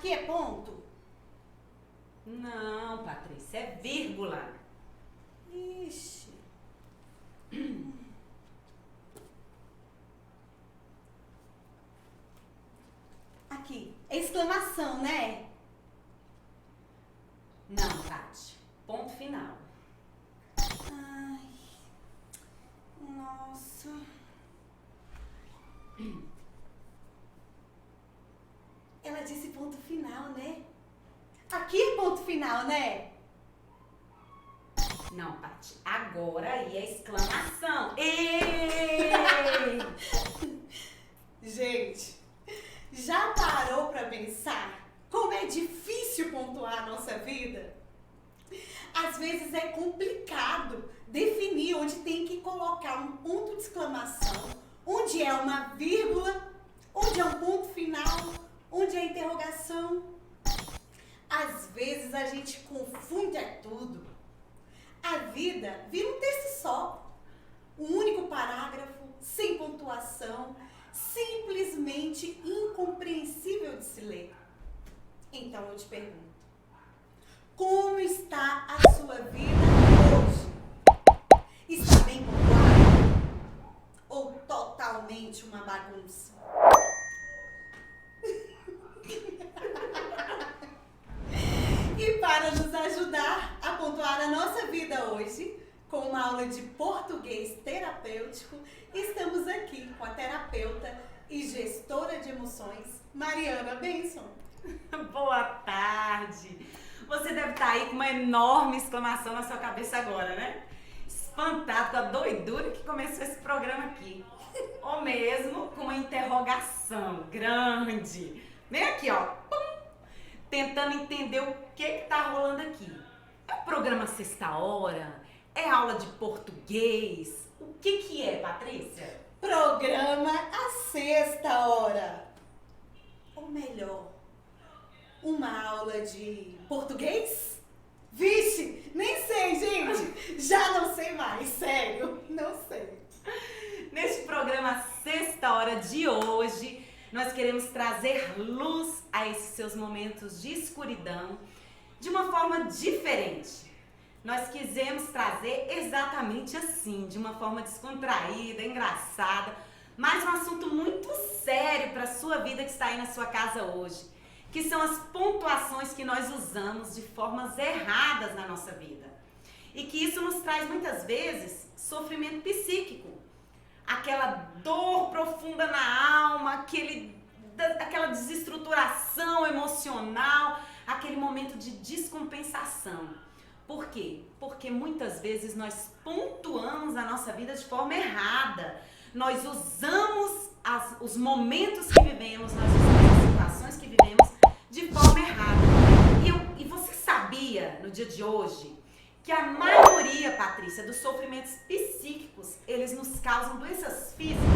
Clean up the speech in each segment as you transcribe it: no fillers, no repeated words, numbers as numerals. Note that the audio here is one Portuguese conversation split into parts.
Aqui é ponto? Não, Patrícia, é vírgula. Ixi. Aqui, é exclamação, né? Não, Tati. Ponto final. Ai, nossa. Ela disse ponto final, né? Aqui é ponto final, né? Não, Tati. Agora aí é exclamação. Ei! Gente, já parou pra pensar como é difícil pontuar a nossa vida? Às vezes é complicado definir onde tem que colocar um ponto de exclamação, onde é uma vírgula, onde é um ponto final, onde é interrogação. Às vezes a gente confunde tudo. A vida vira um texto só, um único parágrafo, sem pontuação, simplesmente incompreensível de se ler. Então eu te pergunto, como está a sua vida hoje? Está bem pontuada? Ou totalmente uma bagunça? E para nos ajudar a pontuar a nossa vida hoje, com uma aula de português terapêutico, estamos aqui com a terapeuta e gestora de emoções, Mariana Benson. Boa tarde. Você deve estar aí com uma enorme exclamação na sua cabeça agora, né? Espantado com a doidura que começou esse programa aqui. Ou mesmo com uma interrogação grande. Vem aqui, ó. Pum, tentando entender o que tá rolando aqui. É o programa Sexta Hora? É aula de português? O que é, Patrícia? Programa A Sexta Hora. Ou melhor, uma aula de português? Vixe, nem sei, gente. Já não sei mais, sério, não sei. Neste programa Sexta Hora de hoje, nós queremos trazer luz a esses seus momentos de escuridão de uma forma diferente. Nós quisemos trazer exatamente assim, de uma forma descontraída, engraçada, mas um assunto muito sério para a sua vida que está aí na sua casa hoje, que são as pontuações que nós usamos de formas erradas na nossa vida. E que isso nos traz muitas vezes sofrimento psíquico, aquela dor profunda na alma, aquela desestruturação emocional, aquele momento de descompensação. Por quê? Porque muitas vezes nós pontuamos a nossa vida de forma errada. Nós usamos os momentos que vivemos, nós usamos as situações que vivemos de forma errada. E você sabia, no dia de hoje, que a maioria, Patrícia, dos sofrimentos psíquicos, eles nos causam doenças físicas?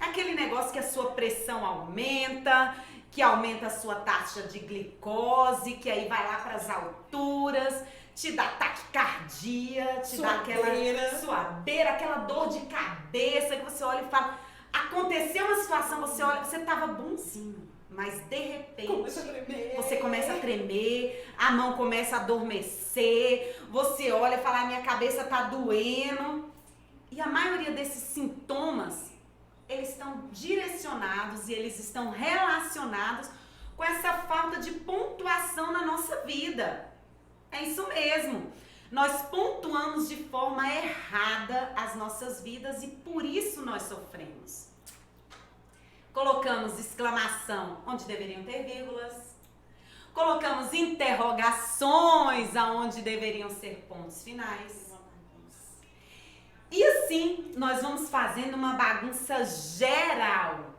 Aquele negócio que a sua pressão aumenta, que aumenta a sua taxa de glicose, que aí vai lá para as alturas, te dá taquicardia, te dá aquela suadeira, aquela dor de cabeça que você olha e fala, aconteceu uma situação, você olha, você tava bonzinho, mas de repente você começa a tremer, a mão começa a adormecer, você olha e fala, minha cabeça tá doendo. E a maioria desses sintomas, eles estão direcionados e eles estão relacionados com essa falta de pontuação na nossa vida. É isso mesmo. Nós pontuamos de forma errada as nossas vidas e por isso nós sofremos. Colocamos exclamação onde deveriam ter vírgulas. Colocamos interrogações aonde deveriam ser pontos finais. E assim, nós vamos fazendo uma bagunça geral,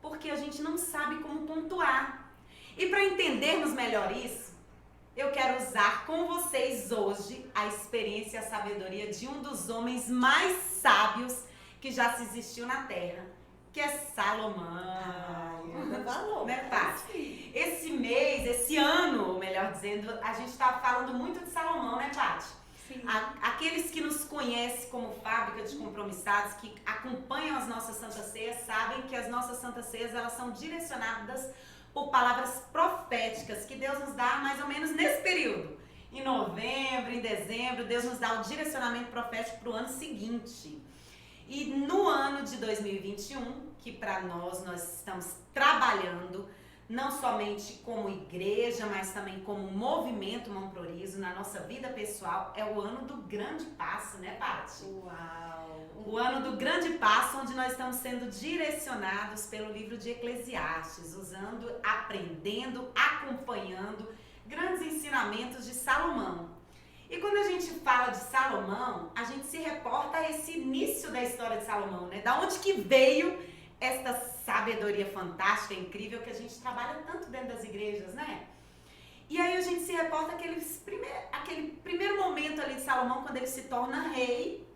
porque a gente não sabe como pontuar. E para entendermos melhor isso, eu quero usar com vocês hoje a experiência e a sabedoria de um dos homens mais sábios que já se existiu na Terra, que é Salomão. Valor, né, Paty? Esse ano, melhor dizendo, a gente está falando muito de Salomão, né, Paty? Aqueles que nos conhecem como fábrica de compromissados, que acompanham as nossas santas ceias, sabem que as nossas santas ceias, elas são direcionadas por palavras proféticas que Deus nos dá mais ou menos nesse período. Em novembro, em dezembro, Deus nos dá o direcionamento profético para o ano seguinte. E no ano de 2021, que para nós estamos trabalhando, não somente como igreja, mas também como movimento Mamprorizo, na nossa vida pessoal, é o ano do grande passo, né, Paty? Uau! O ano do grande passo, onde nós estamos sendo direcionados pelo livro de Eclesiastes, aprendendo, acompanhando grandes ensinamentos de Salomão. E quando a gente fala de Salomão, a gente se reporta a esse início da história de Salomão, né? Da onde que veio esta sabedoria fantástica, incrível, que a gente trabalha tanto dentro das igrejas, né? E aí a gente se reporta aquele primeiro momento ali de Salomão, quando ele se torna rei,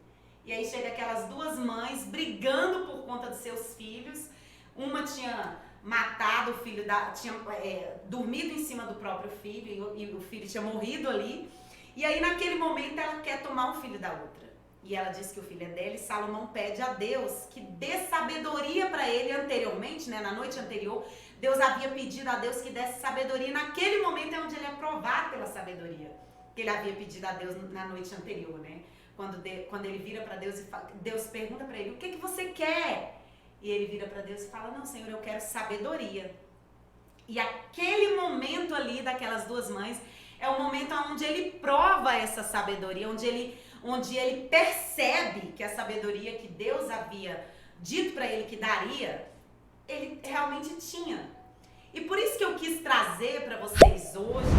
e aí chega aquelas duas mães brigando por conta dos seus filhos. Uma tinha matado o filho, tinha dormido em cima do próprio filho, e o filho tinha morrido ali. E aí naquele momento ela quer tomar um filho da outra. E ela diz que o filho é dela, e Salomão pede a Deus que dê sabedoria para ele anteriormente, né? Na noite anterior, Deus havia pedido a Deus que desse sabedoria. E naquele momento é onde ele é provado pela sabedoria que ele havia pedido a Deus na noite anterior, né? Quando ele vira para Deus e fala, Deus pergunta para ele, o que você quer? E ele vira para Deus e fala, não, Senhor, eu quero sabedoria. E aquele momento ali daquelas duas mães é o momento onde ele prova essa sabedoria, onde ele percebe que a sabedoria que Deus havia dito para ele que daria, ele realmente tinha. E por isso que eu quis trazer para vocês hoje,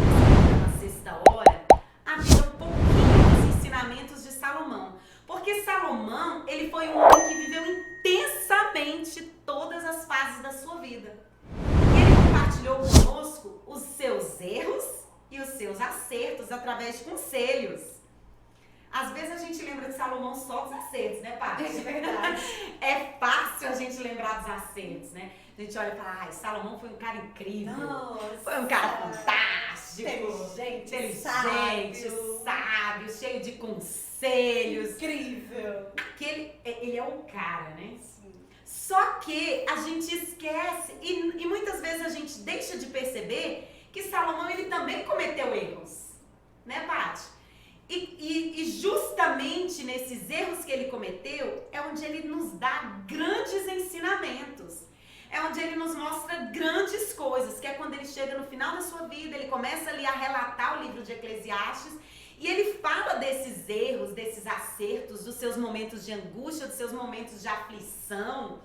na sexta hora, um pouquinho dos ensinamentos de Salomão. Porque Salomão, ele foi um homem que viveu intensamente todas as fases da sua vida. E ele compartilhou conosco os seus erros e os seus acertos através de conselhos. Às vezes a gente lembra de Salomão só dos acertos, né, Paty? É verdade. É fácil a gente lembrar dos acertos, né? A gente olha e fala, ai, Salomão foi um cara incrível. Nossa, foi um cara fantástico. Inteligente, sábio, cheio de conselhos. Incrível. Ele é o cara, né? Sim. Só que a gente esquece e muitas vezes a gente deixa de perceber que Salomão, ele também cometeu erros, né, Paty? E justamente nesses erros que ele cometeu é onde ele nos dá grandes ensinamentos. É onde ele nos mostra grandes coisas, que é quando ele chega no final da sua vida, ele começa ali a relatar o livro de Eclesiastes e ele fala desses erros, desses acertos, dos seus momentos de angústia, dos seus momentos de aflição.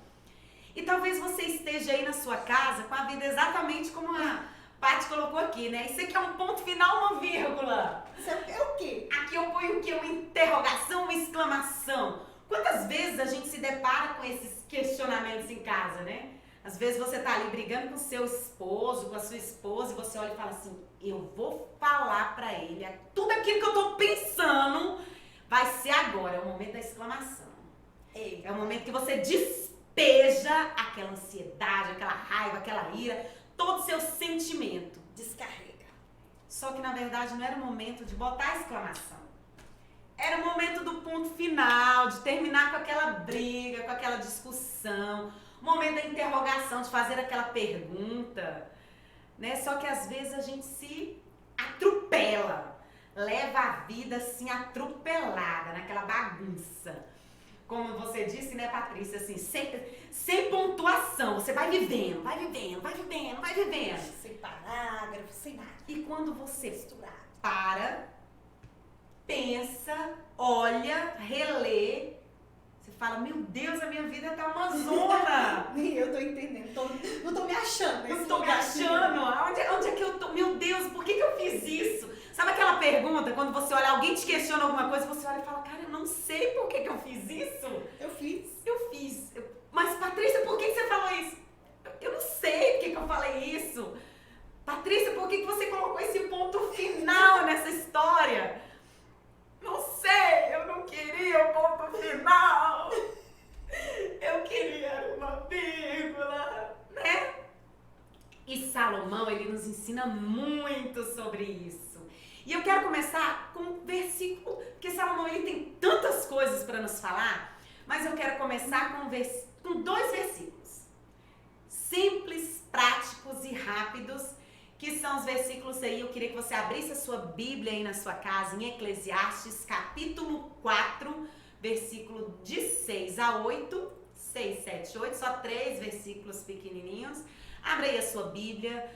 E talvez você esteja aí na sua casa com a vida exatamente como a Paty colocou aqui, né? Isso aqui é um ponto final, uma vírgula. Isso é o quê? Aqui eu ponho o quê? Uma interrogação, uma exclamação. Quantas vezes a gente se depara com esses questionamentos em casa, né? Às vezes você tá ali brigando com o seu esposo, com a sua esposa, e você olha e fala assim, eu vou falar pra ele tudo aquilo que eu tô pensando vai ser agora, é o momento da exclamação. Ei. É o momento que você despeja aquela ansiedade, aquela raiva, aquela ira, todo o seu sentimento. Descarrega. Só que na verdade não era o momento de botar a exclamação. Era o momento do ponto final, de terminar com aquela briga, com aquela discussão, o momento da interrogação, de fazer aquela pergunta, né? Só que às vezes a gente se atropela, leva a vida assim atropelada, naquela bagunça. Como você disse, né, Patrícia, assim, sem pontuação, você vai vivendo. Sem parágrafo, sem nada. E quando você Misturado. para, pensa, olha, relê, você fala, meu Deus, a minha vida tá uma zona. Nem eu tô entendendo, não tô me achando. Eu tô me achando. Onde é que eu tô? Meu Deus, por que eu fiz isso? Sabe aquela pergunta, quando você olha, alguém te questiona alguma coisa, você olha e fala, cara, eu não sei por que eu fiz isso. Eu fiz. Mas, Patrícia, por que você falou isso? Eu não sei por que eu falei isso. Patrícia, por que você colocou esse ponto final nessa história? Não sei, eu não queria o ponto final. Eu queria uma vírgula, né? E Salomão, ele nos ensina muito sobre isso. E eu quero começar com um versículo, porque Salomão, ele tem tantas coisas para nos falar, mas eu quero começar com dois versículos. Simples, práticos e rápidos que são os versículos aí. Eu queria que você abrisse a sua Bíblia aí na sua casa, em Eclesiastes, capítulo 4, versículo de 6 a 8, 6, 7, 8, só 3 versículos pequenininhos. Abra aí a sua Bíblia,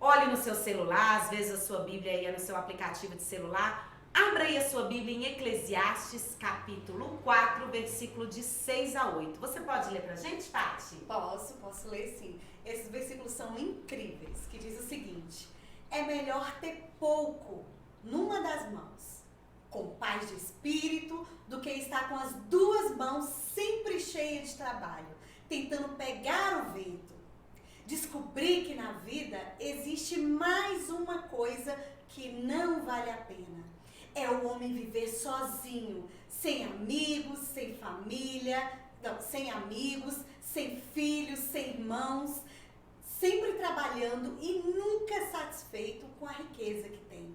olhe no seu celular, às vezes a sua Bíblia aí é no seu aplicativo de celular. Abra aí a sua Bíblia em Eclesiastes, capítulo 4, versículo de 6 a 8. Você pode ler pra gente, Paty? Posso ler sim. Esses versículos são incríveis, que diz o seguinte: é melhor ter pouco numa das mãos, com paz de espírito, do que estar com as duas mãos sempre cheias de trabalho, tentando pegar o vento. Descobri que na vida existe mais uma coisa que não vale a pena. É o homem viver sozinho, sem amigos, sem família, sem amigos, sem filhos, sem irmãos, sempre trabalhando e nunca satisfeito com a riqueza que tem.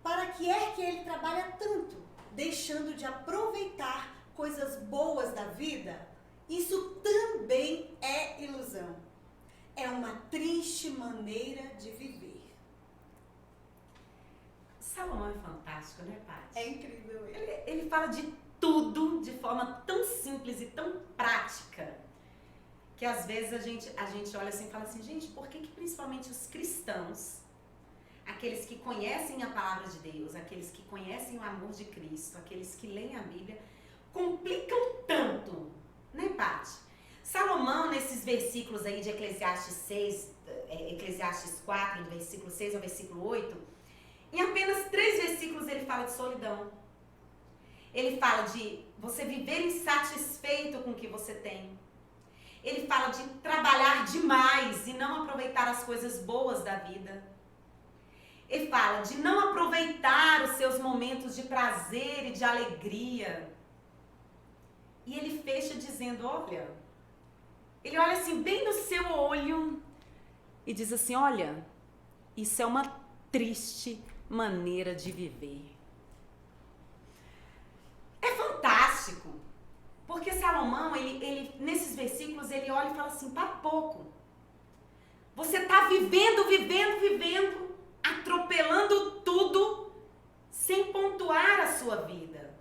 Para que é que ele trabalha tanto, deixando de aproveitar coisas boas da vida? Isso também é ilusão. É uma triste maneira de viver. Salomão é fantástico, né, Paty? É incrível ele. Ele fala de tudo de forma tão simples e tão prática, que às vezes a gente olha assim e fala assim, gente, por que principalmente os cristãos, aqueles que conhecem a palavra de Deus, aqueles que conhecem o amor de Cristo, aqueles que leem a Bíblia, complicam tanto, né, Paty? Salomão, nesses versículos aí de Eclesiastes 6, Eclesiastes 4, do versículo 6 ao versículo 8, em apenas 3 versículos ele fala de solidão. Ele fala de você viver insatisfeito com o que você tem. Ele fala de trabalhar demais e não aproveitar as coisas boas da vida. Ele fala de não aproveitar os seus momentos de prazer e de alegria. E ele fecha dizendo, olha, ele olha assim bem no seu olho e diz assim, olha, isso é uma triste maneira de viver. É fantástico, porque Salomão, ele nesses versículos, ele olha e fala assim, para pouco. Você está vivendo, atropelando tudo, sem pontuar a sua vida.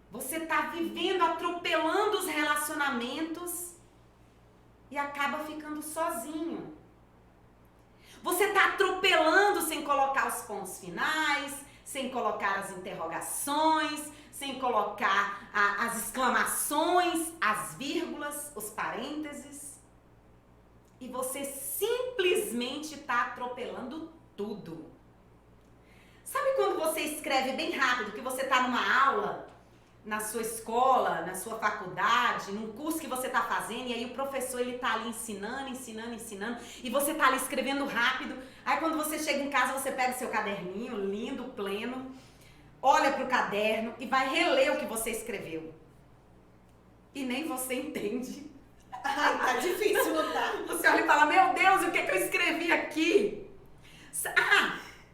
Você está vivendo, atropelando os relacionamentos e acaba ficando sozinho. Você está atropelando sem colocar os pontos finais, sem colocar as interrogações, sem colocar as exclamações, as vírgulas, os parênteses. E você simplesmente está atropelando tudo. Sabe quando você escreve bem rápido, que você está numa aula, na sua escola, na sua faculdade, num curso que você está fazendo, e aí o professor ele está ali ensinando, e você está ali escrevendo rápido. Aí quando você chega em casa, você pega o seu caderninho, lindo, pleno, olha para o caderno e vai reler o que você escreveu. E nem você entende. Ai, tá difícil, não tá? Você olha e fala, meu Deus, o que eu escrevi aqui?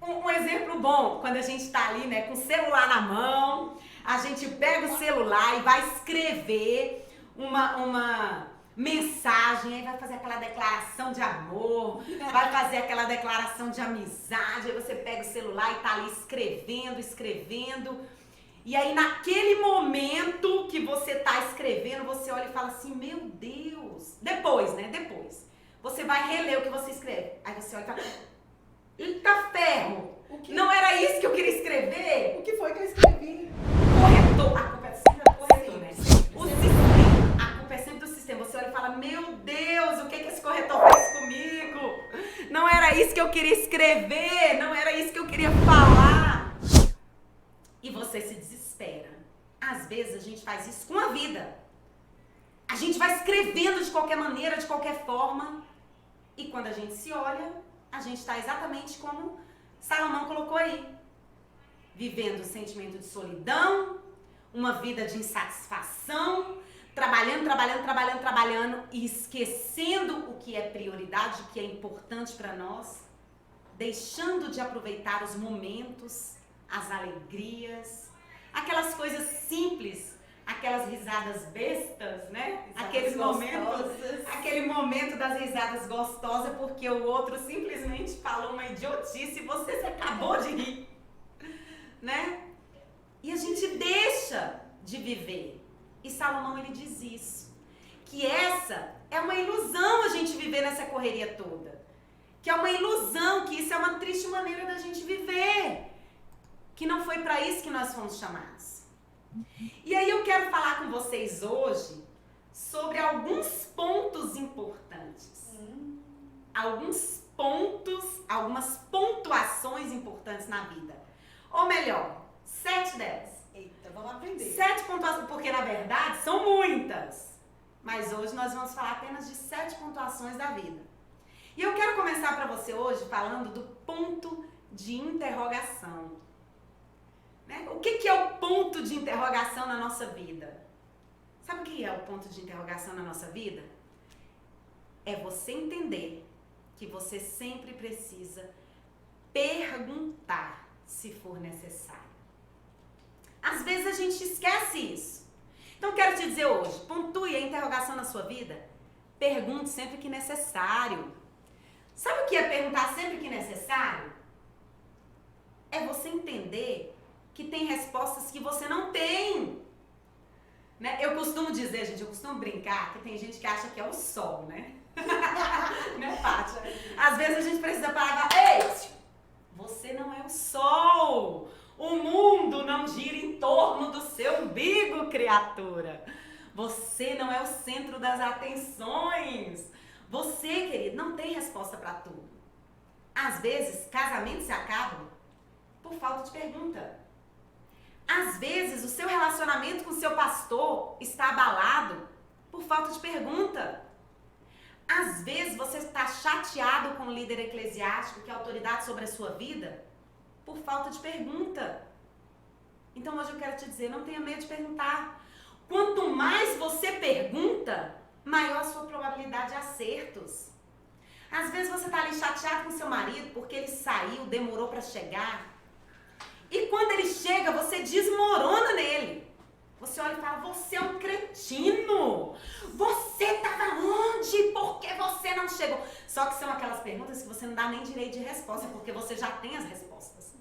Um exemplo bom, quando a gente está ali, né, com o celular na mão, a gente pega o celular e vai escrever uma mensagem, aí vai fazer aquela declaração de amor, vai fazer aquela declaração de amizade, aí você pega o celular e tá ali escrevendo, e aí naquele momento que você tá escrevendo, você olha e fala assim, meu Deus, depois, você vai reler o que você escreve, aí você olha e fala, eita ferro, não era isso que eu queria escrever? O que foi que eu escrevi? Corretor, a culpa é sempre do corretor, né? O sistema, a culpa é sempre do sistema. Você olha e fala, meu Deus, o que esse corretor fez comigo? Não era isso que eu queria escrever, não era isso que eu queria falar. E você se desespera. Às vezes a gente faz isso com a vida. A gente vai escrevendo de qualquer maneira, de qualquer forma. E quando a gente se olha, a gente está exatamente como Salomão colocou aí. Vivendo o sentimento de solidão, uma vida de insatisfação, trabalhando e esquecendo o que é prioridade, o que é importante para nós, deixando de aproveitar os momentos, as alegrias, aquelas coisas simples, aquelas risadas bestas, né? Risadas Aquele momento das risadas gostosas porque o outro simplesmente falou uma idiotice e você se acabou de rir, né? E a gente deixa de viver. E Salomão, ele diz isso, que essa é uma ilusão a gente viver nessa correria toda. Que é uma ilusão, que isso é uma triste maneira da gente viver. Que não foi para isso que nós fomos chamados. E aí eu quero falar com vocês hoje sobre alguns pontos importantes. Alguns pontos, algumas pontuações importantes na vida. Ou melhor, 7 delas. Eita, vamos aprender. 7 pontuações, porque na verdade são muitas. Mas hoje nós vamos falar apenas de 7 pontuações da vida. E eu quero começar para você hoje falando do ponto de interrogação. Né? O que é o ponto de interrogação na nossa vida? Sabe o que é o ponto de interrogação na nossa vida? É você entender que você sempre precisa perguntar se for necessário. Às vezes a gente esquece isso. Então quero te dizer hoje, pontue a interrogação na sua vida. Pergunte sempre que necessário. Sabe o que é perguntar sempre que necessário? É você entender que tem respostas que você não tem. Né? Eu costumo dizer, gente, eu costumo brincar que tem gente que acha que é o sol, né? Né, Paty? Às vezes a gente precisa parar. Ei, você não é o sol. O mundo não gira em torno do seu umbigo, criatura. Você não é o centro das atenções. Você, querido, não tem resposta para tudo. Às vezes, casamentos se acabam por falta de pergunta. Às vezes, o seu relacionamento com o seu pastor está abalado por falta de pergunta. Às vezes, você está chateado com o líder eclesiástico, que é a autoridade sobre a sua vida, por falta de pergunta. Então, hoje eu quero te dizer, não tenha medo de perguntar. Quanto mais você pergunta, maior a sua probabilidade de acertos. Às vezes você está ali chateado com seu marido porque ele saiu, demorou para chegar. E quando ele chega, você desmorona nele. Você olha e fala, você é um cretino. Você estava onde? Por que você não chegou? Só que são aquelas perguntas que você não dá nem direito de resposta, porque você já tem as respostas.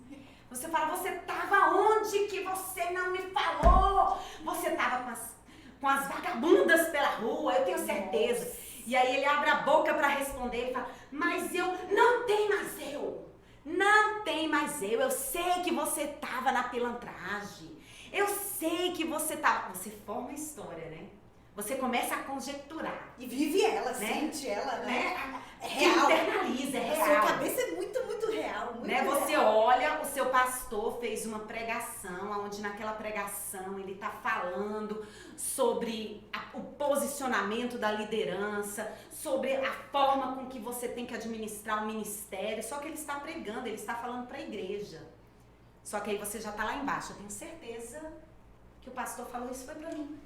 Você fala, você estava onde que você não me falou? Você estava com as vagabundas pela rua, eu tenho certeza. Nossa. E aí ele abre a boca para responder e fala, mas não tem mais eu. Não tem mais eu sei que você estava na pilantragem. Eu sei que você estava... Você forma a história, né? Você começa a conjecturar. E vive ela, né? Sente ela, né? É real. Internaliza, é real. A sua cabeça é muito, muito real. Muito né? real. Você olha, o seu pastor fez uma pregação, onde naquela pregação ele está falando sobre o posicionamento da liderança, sobre a forma com que você tem que administrar o ministério. Só que ele está pregando, ele está falando para a igreja. Só que aí você já está lá embaixo. Eu tenho certeza que o pastor falou isso foi para mim.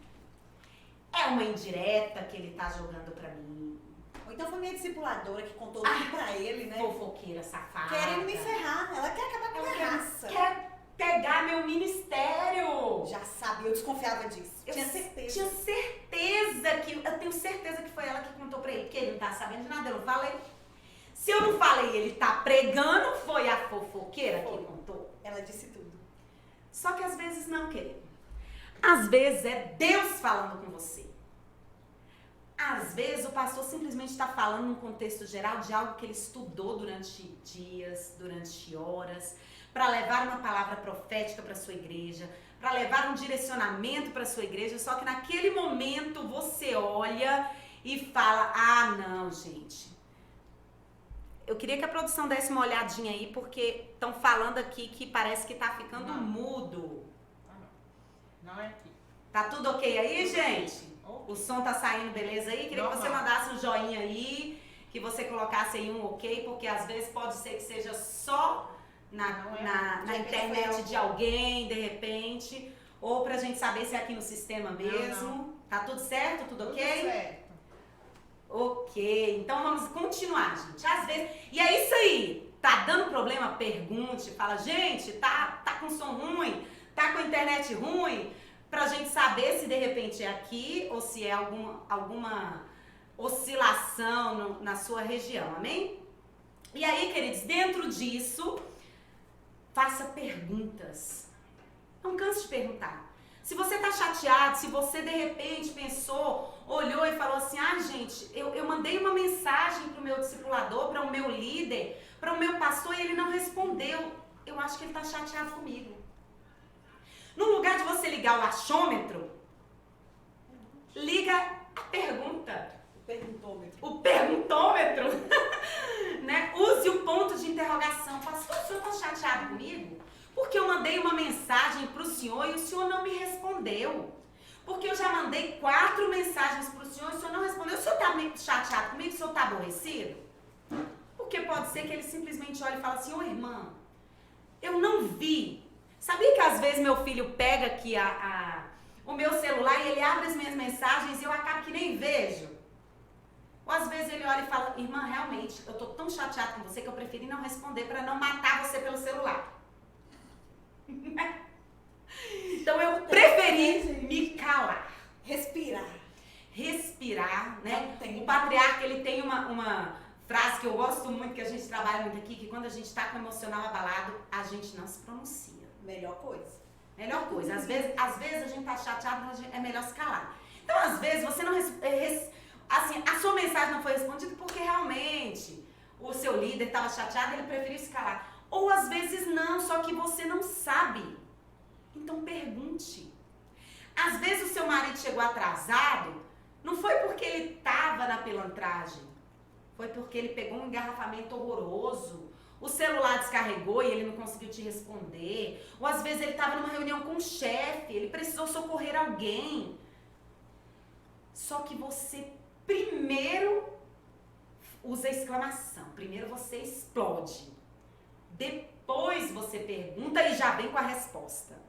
É uma indireta que ele tá jogando pra mim. Ou então foi minha discipuladora que contou tudo pra ele, né? Fofoqueira, safada. Querendo me ferrar. Ela quer acabar com a minha raça. Quer pegar meu ministério. Já sabia, eu desconfiava disso. Tinha certeza. Eu tenho certeza que foi ela que contou pra ele, porque ele não tá sabendo de nada, eu não falei. Se eu não falei, ele tá pregando, foi a fofoqueira que contou. Ela disse tudo. Só que às vezes não, querido. Às vezes é Deus falando com você. Às vezes o pastor simplesmente está falando num contexto geral de algo que ele estudou durante dias, durante horas, para levar uma palavra profética para sua igreja, para levar um direcionamento para sua igreja, só que naquele momento você olha e fala, ah não, gente. Eu queria que a produção desse uma olhadinha aí, porque estão falando aqui que parece que está ficando mudo. Não é aqui. Tá tudo ok aí, gente? O som tá saindo beleza aí? Queria que você mandasse um joinha aí, que você colocasse aí um ok, porque às vezes pode ser que seja só na internet de alguém, de repente, ou pra gente saber se é aqui no sistema mesmo. Não. Tá tudo certo? Tudo ok? Tudo certo. Ok, então vamos continuar, gente. Às vezes, e é isso aí. Tá dando problema? Pergunte, fala, gente, tá com som ruim, tá com a internet ruim. pra gente saber se de repente é aqui ou se é alguma oscilação na sua região, amém? E aí, queridos, dentro disso, faça perguntas. Não canse de perguntar. Se você tá chateado, se você de repente pensou, olhou e falou assim, gente, eu mandei uma mensagem pro meu discipulador, para o meu líder, para o meu pastor e ele não respondeu. Eu acho que ele tá chateado comigo. No lugar de você ligar o achômetro, liga a pergunta. O perguntômetro. Né? Use o ponto de interrogação. Pastor, o senhor está chateado comigo? Porque eu mandei uma mensagem para o senhor e o senhor não me respondeu. Porque eu já mandei 4 mensagens para o senhor e o senhor não respondeu. O senhor está chateado comigo? O senhor está aborrecido? Porque pode ser que ele simplesmente olhe e fale assim, ô irmã, eu não vi. Sabia que às vezes meu filho pega aqui o meu celular e ele abre as minhas mensagens e eu acabo que nem vejo? Ou às vezes ele olha e fala, irmã, realmente, eu tô tão chateado com você que eu preferi não responder para não matar você pelo celular. Então eu preferi me calar. Respirar, né? O patriarca, ele tem uma frase que eu gosto muito, que a gente trabalha muito aqui, que quando a gente tá com o emocional abalado, a gente não se pronuncia. Melhor coisa. Às vezes a gente tá chateado, é melhor se calar. Então, às vezes, você não... Assim, a sua mensagem não foi respondida porque realmente o seu líder estava chateado e ele preferiu se calar. Ou às vezes não, só que você não sabe. Então pergunte. Às vezes o seu marido chegou atrasado, não foi porque ele estava na pilantragem. Foi porque ele pegou um engarrafamento horroroso. O celular descarregou e ele não conseguiu te responder. Ou às vezes ele estava numa reunião com o chefe, ele precisou socorrer alguém. Só que você primeiro usa exclamação, primeiro você explode, depois você pergunta e já vem com a resposta.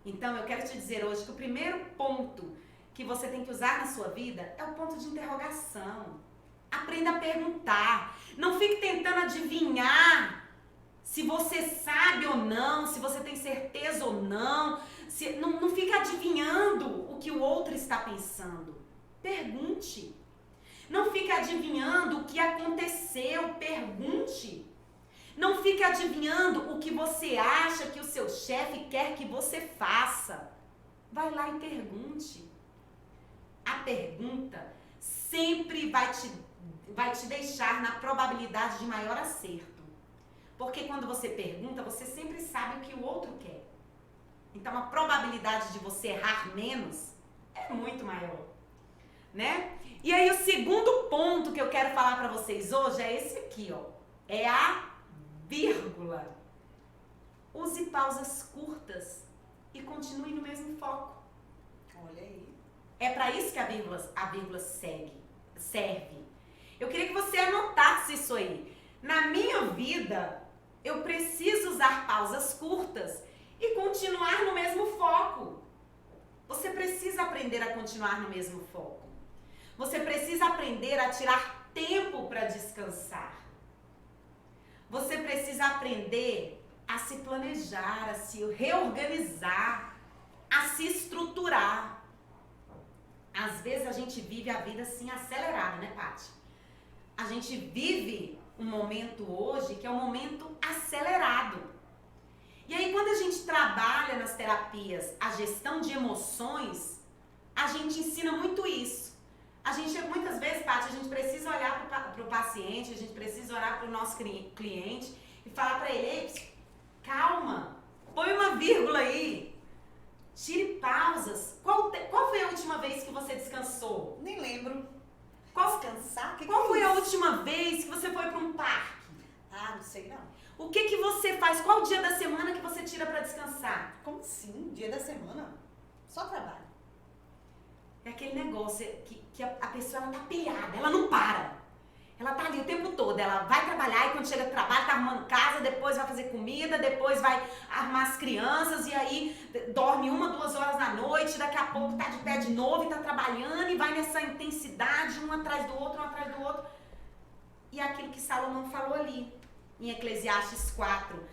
Então eu quero te dizer hoje que o primeiro ponto que você tem que usar na sua vida é o ponto de interrogação. Aprenda a perguntar, não fique tentando adivinhar se você sabe ou não, se você tem certeza ou não, não fique adivinhando o que o outro está pensando. Pergunte. Não fique adivinhando o que aconteceu. Pergunte. Não fique adivinhando o que você acha que o seu chefe quer que você faça. Vai lá e pergunte. A pergunta sempre vai te deixar na probabilidade de maior acerto. Porque quando você pergunta, você sempre sabe o que o outro quer. Então a probabilidade de você errar menos é muito maior. Né? E aí o segundo ponto que eu quero falar para vocês hoje é esse aqui, ó. É a vírgula. Use pausas curtas e continue no mesmo foco. Olha aí. É para isso que a vírgula serve. Eu queria que você anotasse isso aí. Na minha vida, eu preciso usar pausas curtas e continuar no mesmo foco. Você precisa aprender a continuar no mesmo foco. Você precisa aprender a tirar tempo para descansar. Você precisa aprender a se planejar, a se reorganizar, a se estruturar. Às vezes a gente vive a vida assim acelerada, né, Paty? A gente vive um momento hoje que é um momento acelerado. E aí quando a gente trabalha nas terapias a gestão de emoções, a gente ensina muito isso. A gente, muitas vezes, Paty, a gente precisa olhar para o paciente, a gente precisa olhar para o nosso cliente e falar para ele, calma, põe uma vírgula aí, tire pausas. Qual foi a última vez que você descansou? Nem lembro. Descansar? Qual foi a última vez que você foi para um parque? Ah, não sei não. O que você faz? Qual dia da semana que você tira para descansar? Como assim? Dia da semana? Só trabalho. É aquele negócio que a pessoa ela tá pilhada, ela não para. Ela tá ali o tempo todo, ela vai trabalhar e quando chega do trabalho tá arrumando casa, depois vai fazer comida, depois vai arrumar as crianças e aí dorme 1, 2 horas na noite, daqui a pouco tá de pé de novo e tá trabalhando e vai nessa intensidade, um atrás do outro. E é aquilo que Salomão falou ali, em Eclesiastes 4,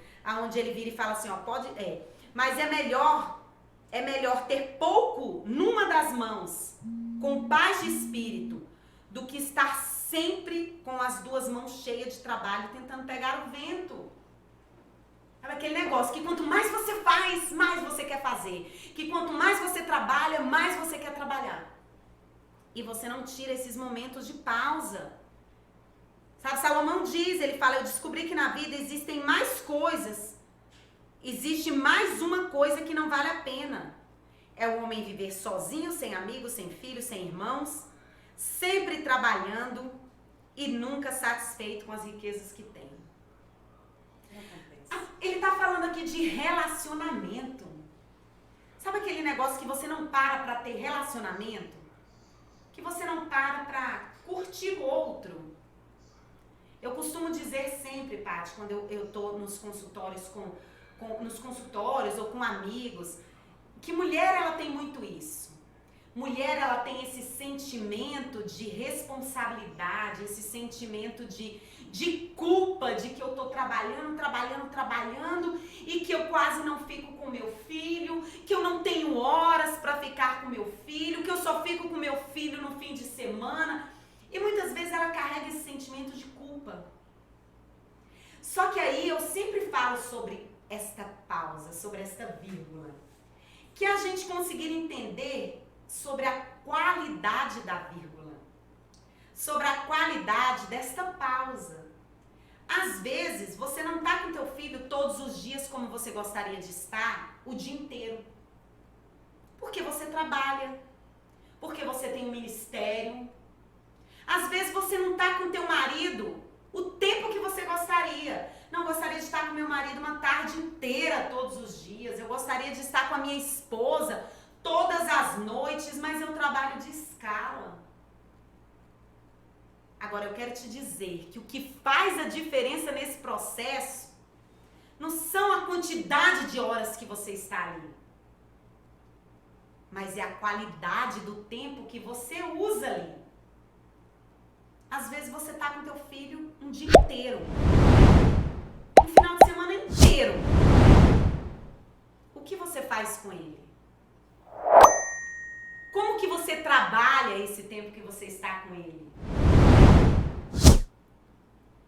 onde ele vira e fala assim, ó, mas é melhor É melhor ter pouco numa das mãos, com paz de espírito, do que estar sempre com as duas mãos cheias de trabalho, tentando pegar o vento. Sabe aquele negócio que quanto mais você faz, mais você quer fazer. Que quanto mais você trabalha, mais você quer trabalhar. E você não tira esses momentos de pausa. Sabe, Salomão diz, ele fala, eu descobri que na vida existem mais coisas. Existe mais uma coisa que não vale a pena. É o homem viver sozinho, sem amigos, sem filhos, sem irmãos, sempre trabalhando e nunca satisfeito com as riquezas que tem. Ele está falando aqui de relacionamento. Sabe aquele negócio que você não para ter relacionamento? Que você não para curtir o outro? Eu costumo dizer sempre, Paty, quando eu tô nos consultórios nos consultórios ou com amigos, que mulher ela tem muito isso. Mulher ela tem esse sentimento de responsabilidade, esse sentimento de culpa de que eu tô trabalhando e que eu quase não fico com meu filho, que eu não tenho horas para ficar com meu filho, que eu só fico com meu filho no fim de semana. E muitas vezes ela carrega esse sentimento de culpa. Só que aí eu sempre falo sobre esta pausa, sobre esta vírgula. Que a gente conseguir entender sobre a qualidade da vírgula. Sobre a qualidade desta pausa. Às vezes, você não está com teu filho todos os dias como você gostaria de estar, o dia inteiro. Porque você trabalha. Porque você tem um ministério. Às vezes você não está com teu marido o tempo que você gostaria. Não gostaria de estar com meu marido uma tarde inteira todos os dias. Eu gostaria de estar com a minha esposa todas as noites, mas eu trabalho de escala. Agora eu quero te dizer que o que faz a diferença nesse processo não são a quantidade de horas que você está ali, mas é a qualidade do tempo que você usa ali. Às vezes você tá com teu filho um dia inteiro, um final de semana inteiro. O que você faz com ele? Como que você trabalha esse tempo que você está com ele?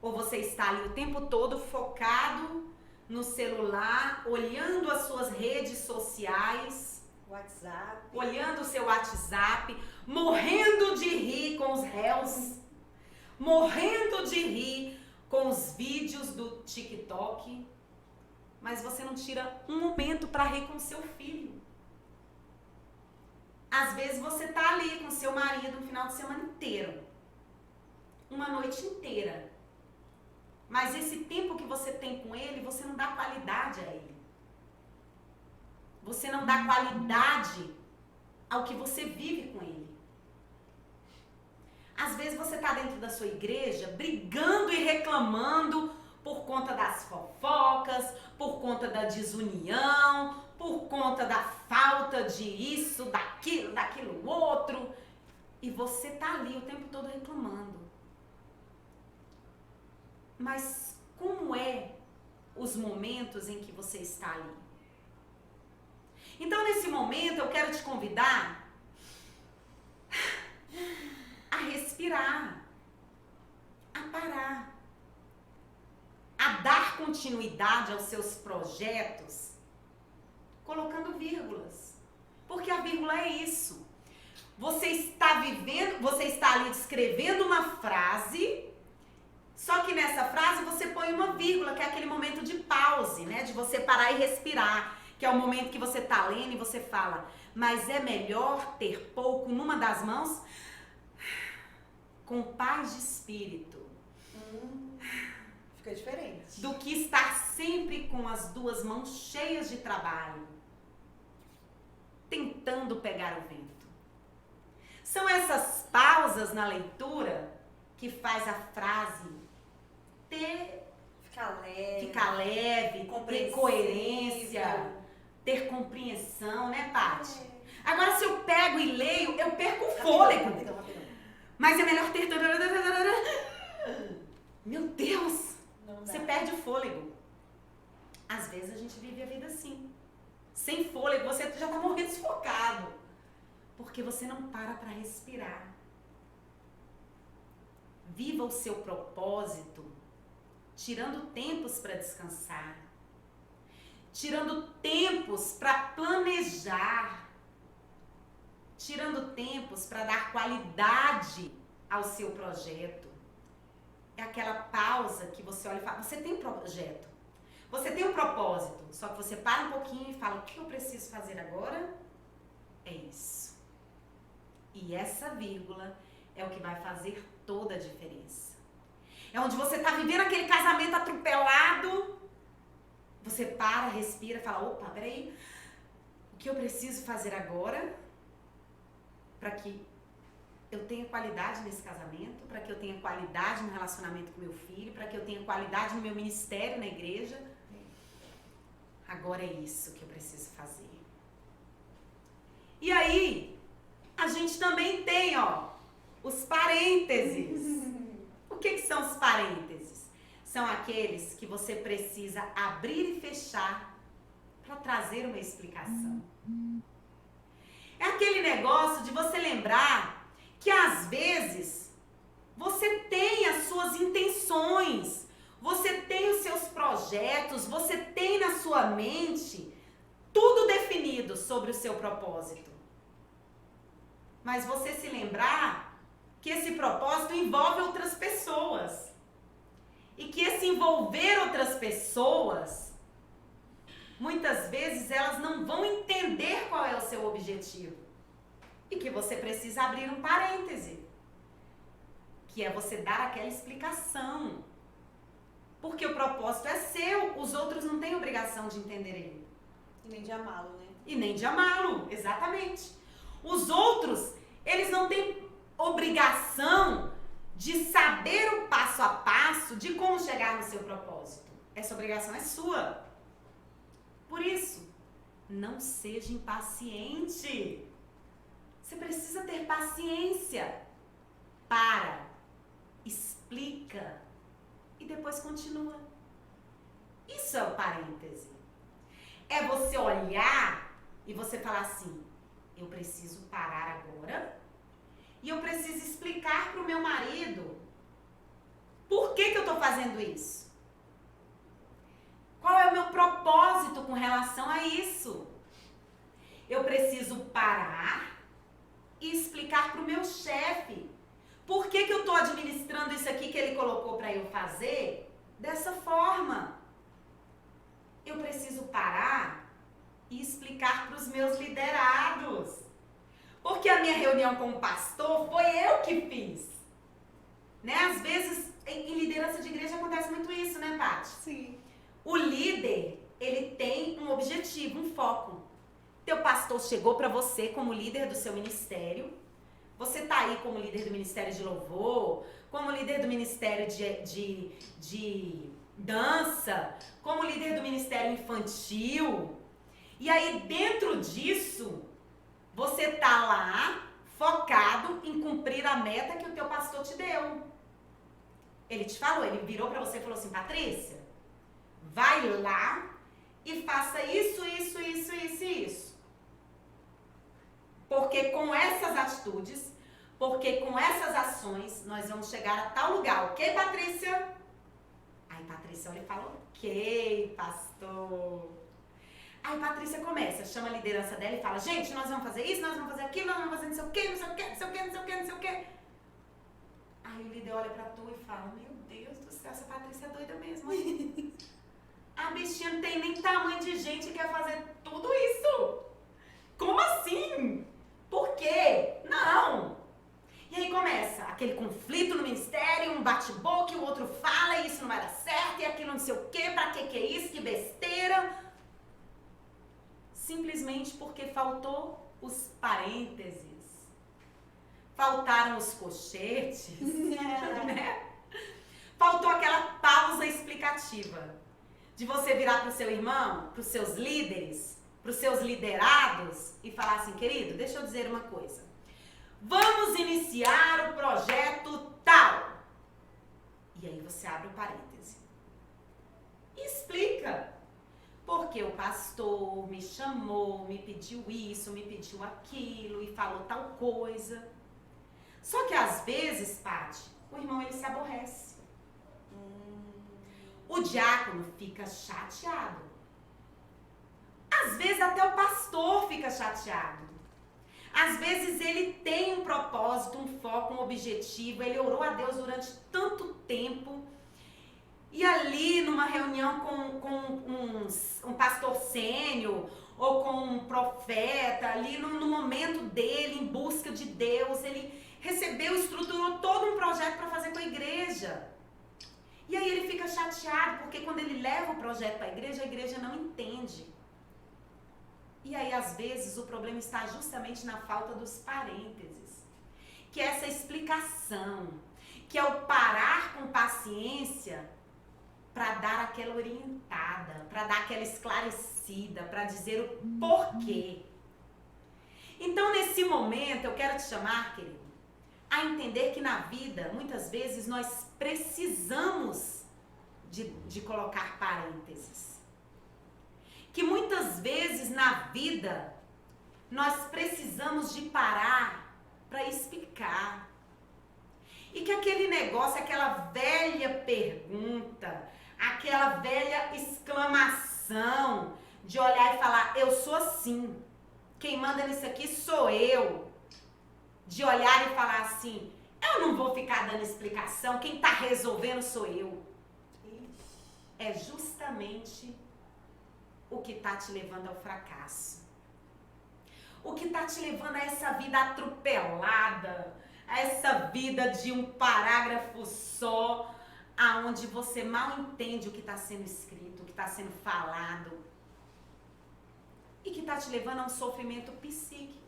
Ou você está ali o tempo todo focado no celular, olhando as suas redes sociais, WhatsApp, olhando o seu WhatsApp, morrendo de rir com os reels, morrendo de rir com os vídeos do TikTok, mas você não tira um momento para rir com seu filho. Às vezes você tá ali com seu marido um final de semana inteiro, uma noite inteira, mas esse tempo que você tem com ele, você não dá qualidade a ele. Você não dá qualidade ao que você vive com ele. Às vezes você tá dentro da sua igreja brigando e reclamando por conta das fofocas, por conta da desunião, por conta da falta de isso, daquilo outro. E você tá ali o tempo todo reclamando. Mas como é os momentos em que você está ali? Então, nesse momento, eu quero te convidar a respirar, a parar, a dar continuidade aos seus projetos, colocando vírgulas. Porque a vírgula é isso. Você está ali descrevendo uma frase, só que nessa frase você põe uma vírgula, que é aquele momento de pause, né? De você parar e respirar, que é o momento que você está lendo e você fala, mas é melhor ter pouco numa das mãos com paz de espírito. Fica diferente. Do que estar sempre com as duas mãos cheias de trabalho, tentando pegar o vento. São essas pausas na leitura que faz a frase ficar leve, ter coerência, ter compreensão, né, Paty? Agora, se eu pego e leio, eu perco o fôlego. Rapidão. Mas é melhor ter... Meu Deus! Não dá. Você perde o fôlego. Às vezes a gente vive a vida assim. sem fôlego, você já está morrendo sufocado. Porque você não para respirar. Viva o seu propósito, tirando tempos para descansar, tirando tempos para planejar, tirando tempos para dar qualidade ao seu projeto. É aquela pausa que você olha e fala, você tem um projeto, você tem um propósito, só que você para um pouquinho e fala, o que eu preciso fazer agora? É isso. E essa vírgula é o que vai fazer toda a diferença. É onde você está vivendo aquele casamento atropelado, você para, respira, fala, opa, peraí, o que eu preciso fazer agora para que eu tenha qualidade nesse casamento, para que eu tenha qualidade no relacionamento com meu filho, para que eu tenha qualidade no meu ministério na igreja. Agora é isso que eu preciso fazer. E aí, a gente também tem, os parênteses. O que são os parênteses? São aqueles que você precisa abrir e fechar para trazer uma explicação. É aquele negócio de você lembrar que às vezes você tem as suas intenções, você tem os seus projetos, você tem na sua mente tudo definido sobre o seu propósito. Mas você se lembrar que esse propósito envolve outras pessoas. E que esse envolver outras pessoas, muitas vezes elas não vão entender qual é o seu objetivo. E que você precisa abrir um parêntese. Que é você dar aquela explicação. Porque o propósito é seu, os outros não têm obrigação de entender ele. E nem de amá-lo, né? E nem de amá-lo, exatamente. Os outros, eles não têm obrigação de saber o passo a passo de como chegar no seu propósito. Essa obrigação é sua. Por isso, não seja impaciente. Você precisa ter paciência. Para, explica e depois continua. Isso é o parêntese. É você olhar e você falar assim, eu preciso parar agora e eu preciso explicar para o meu marido por que eu estou fazendo isso. Qual é o meu propósito com relação a isso? Eu preciso parar e explicar para o meu chefe por que eu estou administrando isso aqui que ele colocou para eu fazer dessa forma. Eu preciso parar e explicar para os meus liderados. Porque a minha reunião com o pastor foi eu que fiz. Né? Às vezes, em liderança de igreja acontece muito isso, né, Paty? Sim. O líder, ele tem um objetivo, um foco. Teu pastor chegou para você como líder do seu ministério. Você tá aí como líder do ministério de louvor, como líder do ministério de dança, como líder do ministério infantil. E aí, dentro disso, você tá lá focado em cumprir a meta que o teu pastor te deu. Ele te falou, ele virou pra você e falou assim, Patrícia, vai lá e faça isso, isso, isso, isso e isso. Porque com essas atitudes, porque com essas ações, nós vamos chegar a tal lugar. Ok, Patrícia? Aí Patrícia olha e fala, ok, pastor. Aí Patrícia começa, chama a liderança dela e fala, gente, nós vamos fazer isso, nós vamos fazer aquilo, nós vamos fazer não sei o quê, não sei o quê, não sei o quê, não sei o quê, não sei o quê. Aí o líder olha pra tu e fala, meu Deus do céu, essa Patrícia é doida mesmo. A bichinha não tem nem tamanho de gente que quer fazer tudo isso. Como assim? Por quê? Não. E aí começa aquele conflito no ministério, um bate-boca, e o outro fala, e isso não vai dar certo, e aquilo não sei o quê, pra que é isso, que besteira. Simplesmente porque faltou os parênteses. Faltaram os colchetes, né? Faltou aquela pausa explicativa de você virar para o seu irmão, para os seus líderes, para os seus liderados e falar assim, querido, deixa eu dizer uma coisa. Vamos iniciar o projeto tal. E aí você abre o parêntese. E explica. Porque o pastor me chamou, me pediu isso, me pediu aquilo e falou tal coisa. Só que às vezes, Paty, o irmão ele se aborrece. O diácono fica chateado. Às vezes até o pastor fica chateado. Às vezes ele tem um propósito, um foco, um objetivo, ele orou a Deus durante tanto tempo. E ali numa reunião com um pastor sênior ou com um profeta, ali no momento dele, em busca de Deus, ele recebeu, estruturou todo um projeto para fazer com a igreja. E aí ele fica chateado, porque quando ele leva o projeto para a igreja não entende. E aí às vezes o problema está justamente na falta dos parênteses, que é essa explicação, que é o parar com paciência para dar aquela orientada, para dar aquela esclarecida, para dizer o porquê. Então, nesse momento, eu quero te chamar, querido, a entender que na vida, muitas vezes, nós precisamos de colocar parênteses. Que muitas vezes, na vida, nós precisamos de parar para explicar. E que aquele negócio, aquela velha pergunta, aquela velha exclamação de olhar e falar, eu sou assim, quem manda nisso aqui sou eu. De olhar e falar assim, eu não vou ficar dando explicação, quem está resolvendo sou eu. É justamente o que está te levando ao fracasso. O que está te levando a essa vida atropelada, a essa vida de um parágrafo só, aonde você mal entende o que está sendo escrito, o que está sendo falado. E que está te levando a um sofrimento psíquico.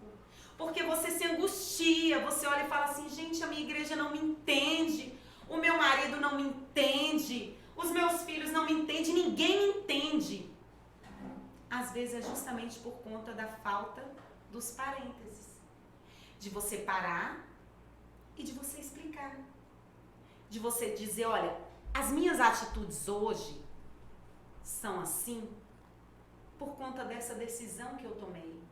Porque você se angustia, você olha e fala assim, gente, a minha igreja não me entende, o meu marido não me entende, os meus filhos não me entendem, ninguém me entende. Às vezes é justamente por conta da falta dos parênteses. De você parar e de você explicar. De você dizer, olha, as minhas atitudes hoje são assim por conta dessa decisão que eu tomei.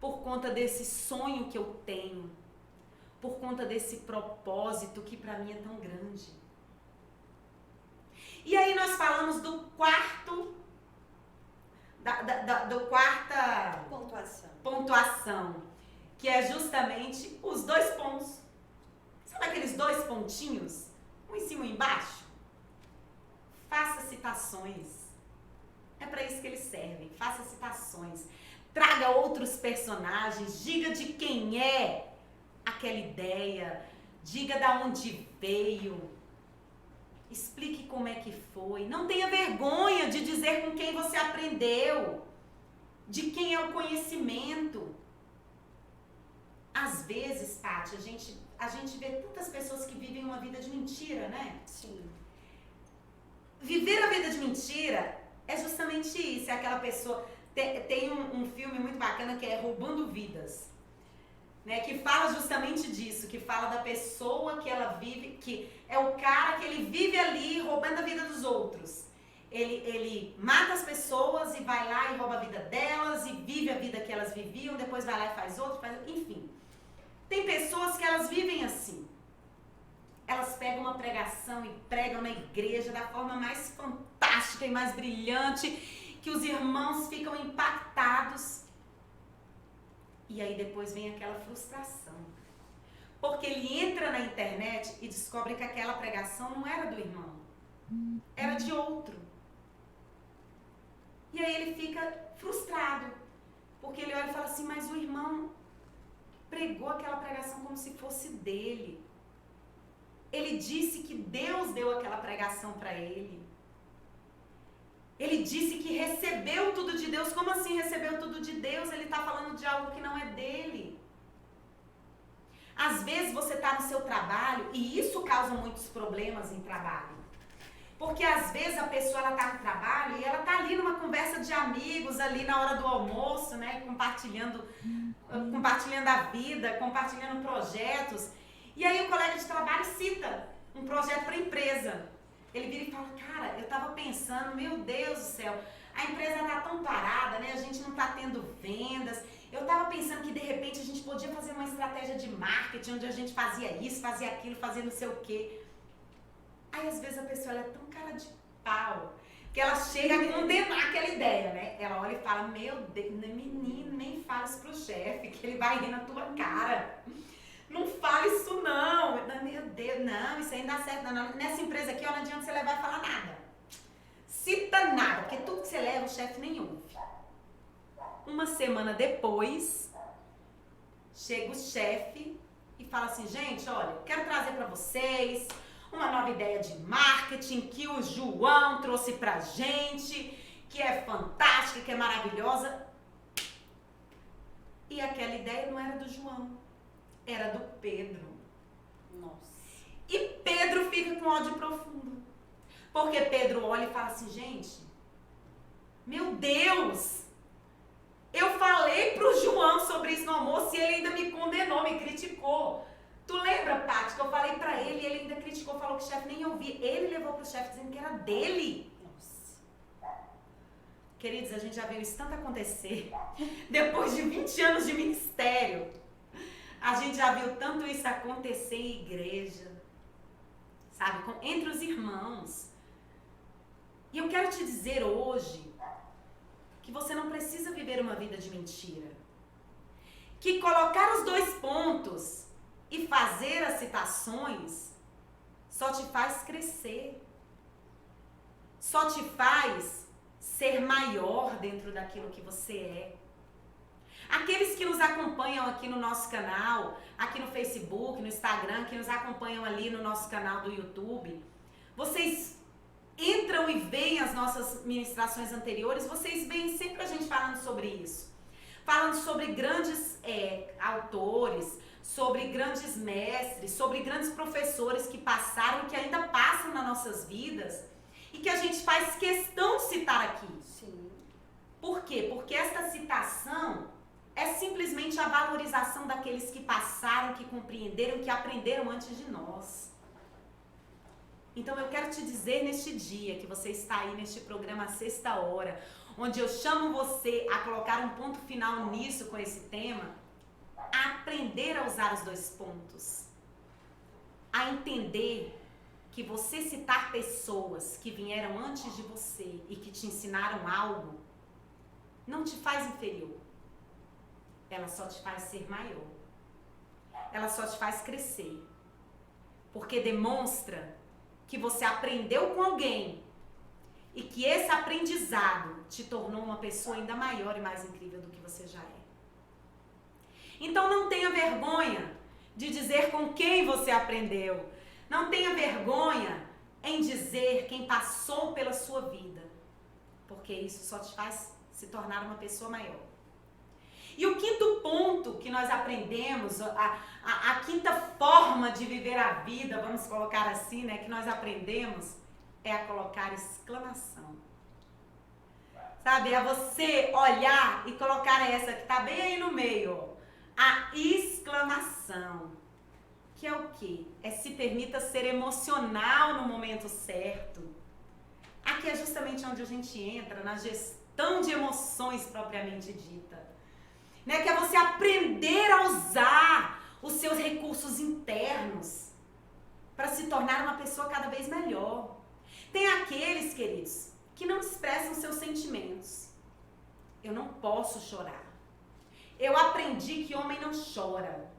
Por conta desse sonho que eu tenho. Por conta desse propósito que para mim é tão grande. E aí nós falamos do quarto... do quarta pontuação, que é justamente os 2 pontos. Sabe aqueles 2 pontinhos? Um em cima e um embaixo? Faça citações. É para isso que eles servem. Faça citações. Traga outros personagens. Diga de quem é aquela ideia. Diga de onde veio. Explique como é que foi. Não tenha vergonha de dizer com quem você aprendeu. De quem é o conhecimento. Às vezes, Paty, a gente vê tantas pessoas que vivem uma vida de mentira, né? Sim. Viver a vida de mentira é justamente isso. É aquela pessoa... Tem um filme muito bacana que é Roubando Vidas. Né, que fala justamente disso, que fala da pessoa que ela vive, que é o cara que ele vive ali roubando a vida dos outros. Ele mata as pessoas e vai lá e rouba a vida delas e vive a vida que elas viviam, depois vai lá e faz outra, enfim. Tem pessoas que elas vivem assim. Elas pegam uma pregação e pregam na igreja da forma mais fantástica e mais brilhante, que os irmãos ficam impactados. E aí depois vem aquela frustração. Porque ele entra na internet e descobre que aquela pregação não era do irmão. Era de outro. E aí ele fica frustrado. Porque ele olha e fala assim, mas o irmão pregou aquela pregação como se fosse dele. Ele disse que Deus deu aquela pregação para ele. Ele disse que recebeu tudo de Deus. Como assim recebeu tudo de Deus? Ele está falando de algo que não é dele. Às vezes você está no seu trabalho e isso causa muitos problemas em trabalho. Porque às vezes a pessoa está no trabalho e ela está ali numa conversa de amigos, ali na hora do almoço, né? Compartilhando a vida, compartilhando projetos. E aí o colega de trabalho cita um projeto para a empresa. Ele vira e fala, cara, eu tava pensando, meu Deus do céu, a empresa tá tão parada, né? A gente não tá tendo vendas. Eu tava pensando que de repente a gente podia fazer uma estratégia de marketing onde a gente fazia isso, fazia aquilo, fazia não sei o quê. Aí às vezes a pessoa ela é tão cara de pau que ela chega a condenar aquela ideia, né? Ela olha e fala, meu Deus, menino, nem fala isso pro chefe, que ele vai rir na tua cara. Não fala isso não. Meu Deus, não, isso aí não dá certo não. Nessa empresa aqui, ó, não adianta você levar e falar nada. Cita nada, porque tudo que você leva o chefe nem ouve. Uma semana depois, chega o chefe e fala assim, gente, olha, eu quero trazer para vocês uma nova ideia de marketing que o João trouxe pra gente, que é fantástica, que é maravilhosa. E aquela ideia não era do João, era do Pedro. Nossa. E Pedro fica com ódio profundo. Porque Pedro olha e fala assim, gente, meu Deus, eu falei pro João sobre isso no almoço e ele ainda me condenou, me criticou. Tu lembra, Paty, que eu falei pra ele e ele ainda criticou, falou que o chefe nem ouvia. Ele levou pro chefe dizendo que era dele. Nossa. Queridos, a gente já viu isso tanto acontecer. Depois de 20 anos de ministério, a gente já viu tanto isso acontecer em igreja, sabe, entre os irmãos. E eu quero te dizer hoje que você não precisa viver uma vida de mentira. Que colocar os dois pontos e fazer as citações só te faz crescer. Só te faz ser maior dentro daquilo que você é. Aqueles que nos acompanham aqui no nosso canal, aqui no Facebook, no Instagram, que nos acompanham ali no nosso canal do YouTube, vocês entram e veem as nossas ministrações anteriores, vocês veem sempre a gente falando sobre isso. Falando sobre grandes autores, sobre grandes mestres, sobre grandes professores que passaram e que ainda passam nas nossas vidas e que a gente faz questão de citar aqui. Sim. Por quê? Porque esta citação é simplesmente a valorização daqueles que passaram, que compreenderam, que aprenderam antes de nós. Então eu quero te dizer neste dia que você está aí neste programa Sexta Hora, onde eu chamo você a colocar um ponto final nisso com esse tema, a aprender a usar os dois pontos, a entender que você citar pessoas que vieram antes de você e que te ensinaram algo, não te faz inferior. Ela só te faz ser maior. Ela só te faz crescer. Porque demonstra que você aprendeu com alguém e que esse aprendizado te tornou uma pessoa ainda maior e mais incrível do que você já é. Então não tenha vergonha de dizer com quem você aprendeu. Não tenha vergonha em dizer quem passou pela sua vida. Porque isso só te faz se tornar uma pessoa maior. E o quinto ponto que nós aprendemos, a quinta forma de viver a vida, vamos colocar assim, né, que nós aprendemos, é a colocar exclamação. Sabe, é você olhar e colocar essa que tá bem aí no meio, ó, a exclamação. Que é o quê? É se permita ser emocional no momento certo. Aqui é justamente onde a gente entra, na gestão de emoções propriamente dita. Né, que é você aprender a usar os seus recursos internos para se tornar uma pessoa cada vez melhor. Tem aqueles, queridos, que não expressam seus sentimentos. Eu não posso chorar. Eu aprendi que homem não chora.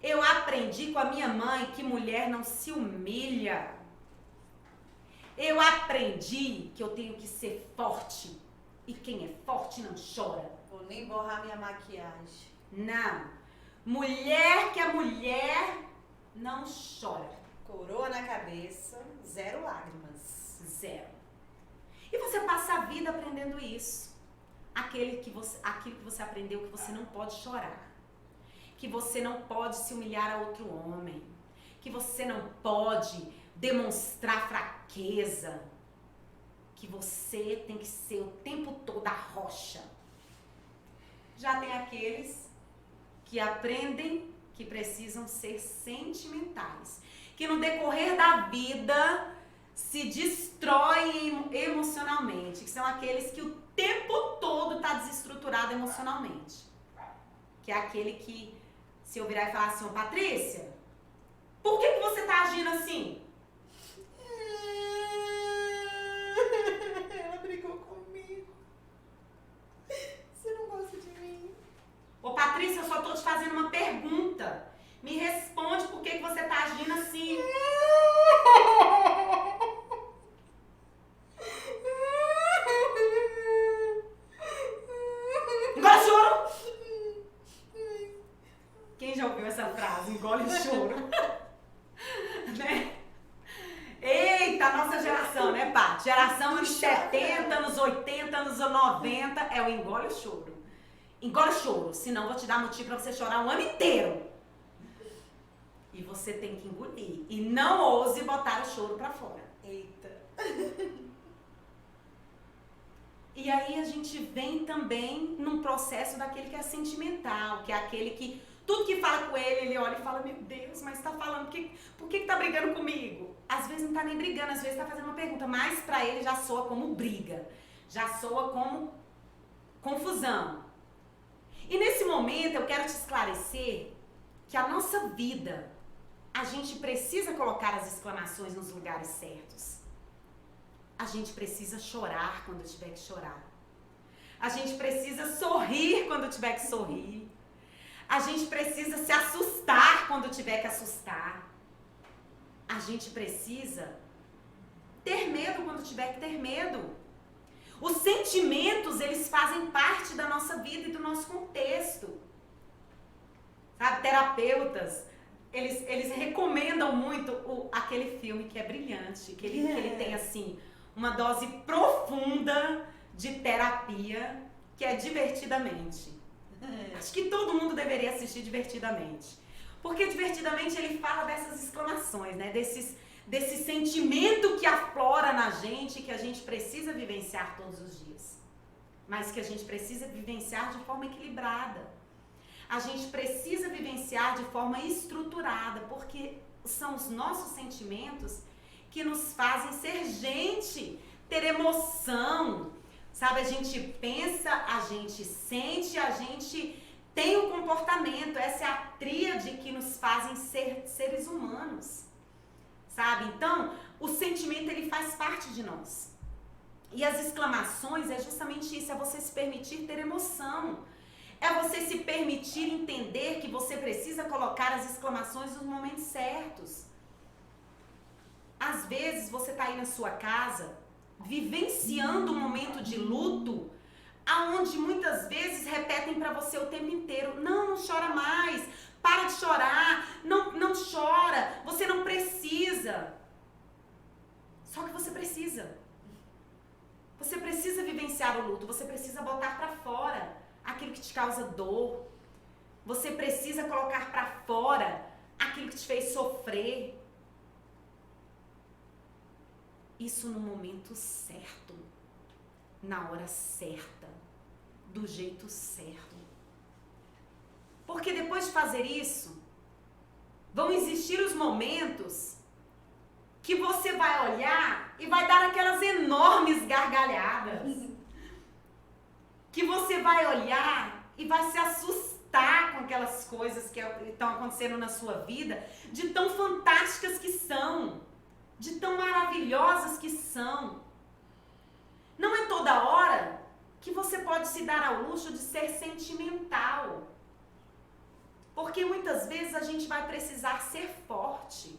Eu aprendi com a minha mãe que mulher não se humilha. Eu aprendi que eu tenho que ser forte. E quem é forte não chora. Vou nem borrar minha maquiagem. Não. Mulher que é mulher não chora. Coroa na cabeça, zero lágrimas. Zero. E você passa a vida aprendendo isso. Aquilo que você aprendeu que você não pode chorar. Que você não pode se humilhar a outro homem. Que você não pode demonstrar fraqueza. Que você tem que ser o tempo todo a rocha. Já tem aqueles que aprendem que precisam ser sentimentais. Que no decorrer da vida se destroem emocionalmente, que são aqueles que o tempo todo tá desestruturado emocionalmente. Que é aquele que, se eu virar e falar assim, ô Patrícia, por que você tá agindo assim? Ela brigou comigo. Você não gosta de mim? Ô Patrícia, eu só tô te fazendo uma pergunta. Me responde por que você tá agindo assim. Engole choro! Quem já ouviu essa frase? Engole choro. Né? Eita, nossa geração, né, Paty? Geração anos 70, anos 80, anos 90, é o engole o choro. Engole choro, senão eu vou te dar motivo pra você chorar um ano inteiro. E você tem que engolir. E não ouse botar o choro pra fora. Eita. E aí a gente vem também num processo daquele que é sentimental, que é aquele que tudo que fala com ele olha e fala, meu Deus, mas tá falando, por que tá brigando comigo? Às vezes não tá nem brigando, às vezes tá fazendo uma pergunta, mas pra ele já soa como briga, já soa como confusão. E nesse momento eu quero te esclarecer que a nossa vida, a gente precisa colocar as exclamações nos lugares certos. A gente precisa chorar quando tiver que chorar. A gente precisa sorrir quando tiver que sorrir. A gente precisa se assustar quando tiver que assustar. A gente precisa ter medo quando tiver que ter medo. Os sentimentos, eles fazem parte da nossa vida e do nosso contexto. Sabe, terapeutas, eles recomendam muito aquele filme que é brilhante, que ele tem, assim, uma dose profunda de terapia, que é Divertidamente. Acho que todo mundo deveria assistir Divertidamente. Porque Divertidamente ele fala dessas exclamações, né? Desse sentimento que aflora na gente, que a gente precisa vivenciar todos os dias. Mas que a gente precisa vivenciar de forma equilibrada. A gente precisa vivenciar de forma estruturada, porque são os nossos sentimentos que nos fazem ser gente, ter emoção, sabe? A gente pensa, a gente sente, a gente tem o comportamento. Essa é a tríade que nos fazem ser seres humanos, sabe? Então, o sentimento, ele faz parte de nós. E as exclamações é justamente isso, é você se permitir ter emoção. É você se permitir entender que você precisa colocar as exclamações nos momentos certos. Às vezes você está aí na sua casa, vivenciando um momento de luto, aonde muitas vezes repetem para você o tempo inteiro, não chora mais, para de chorar, não chora, você não precisa. Só que você precisa. Você precisa vivenciar o luto, você precisa botar para fora aquilo que te causa dor. Você precisa colocar para fora aquilo que te fez sofrer. Isso no momento certo, na hora certa, do jeito certo. Porque depois de fazer isso, vão existir os momentos que você vai olhar e vai dar aquelas enormes gargalhadas. Que você vai olhar e vai se assustar com aquelas coisas que estão acontecendo na sua vida, de tão fantásticas que são. De tão maravilhosas que são. Não é toda hora que você pode se dar ao luxo de ser sentimental. Porque muitas vezes a gente vai precisar ser forte.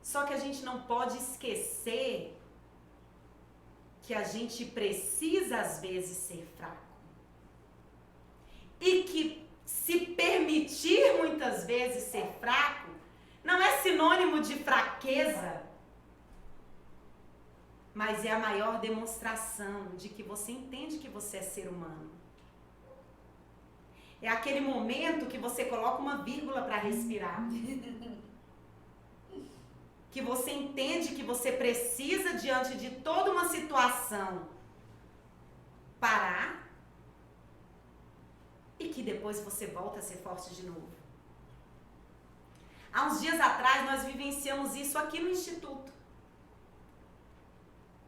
Só que a gente não pode esquecer que a gente precisa às vezes ser fraco. E que se permitir muitas vezes ser fraco não é sinônimo de fraqueza, mas é a maior demonstração de que você entende que você é ser humano. É aquele momento que você coloca uma vírgula para respirar. Que você entende que você precisa, diante de toda uma situação, parar e que depois você volta a ser forte de novo. Há uns dias atrás nós vivenciamos isso aqui no Instituto.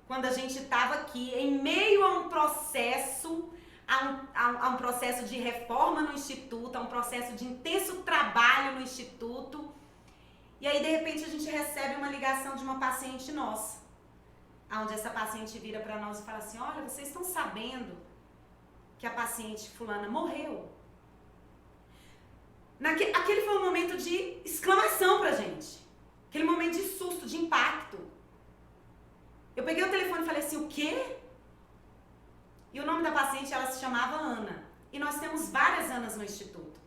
Quando a gente estava aqui em meio a um processo, a um processo de reforma no Instituto, a um processo de intenso trabalho no Instituto. E aí, de repente, a gente recebe uma ligação de uma paciente nossa, onde essa paciente vira para nós e fala assim: olha, vocês estão sabendo que a paciente fulana morreu? Aquele foi um momento de exclamação pra gente. Aquele momento de susto, de impacto. Eu peguei o telefone e falei assim: o quê? E o nome da paciente, ela se chamava Ana. E nós temos várias Anas no Instituto.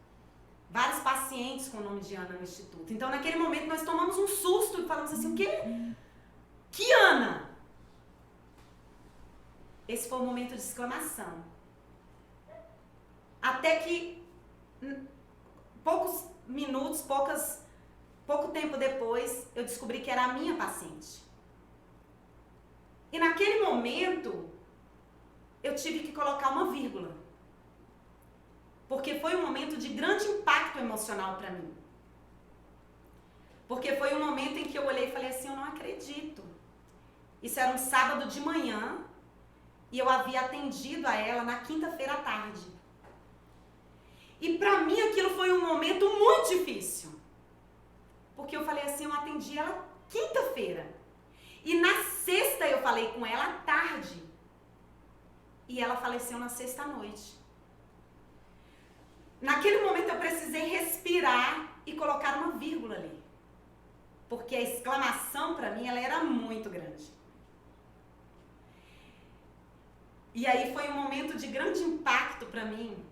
Vários pacientes com o nome de Ana no Instituto. Então, naquele momento, nós tomamos um susto e falamos assim: o quê? Que Ana? Esse foi o momento de exclamação. Até que, poucos minutos, pouco tempo depois, eu descobri que era a minha paciente. E naquele momento, eu tive que colocar uma vírgula. Porque foi um momento de grande impacto emocional para mim. Porque foi um momento em que eu olhei e falei assim: eu não acredito. Isso era um sábado de manhã e eu havia atendido a ela na quinta-feira à tarde. E para mim aquilo foi um momento muito difícil. Porque eu falei assim: eu atendi ela quinta-feira. E na sexta eu falei com ela à tarde. E ela faleceu na sexta-noite. Naquele momento eu precisei respirar e colocar uma vírgula ali. Porque a exclamação para mim, ela era muito grande. E aí foi um momento de grande impacto para mim.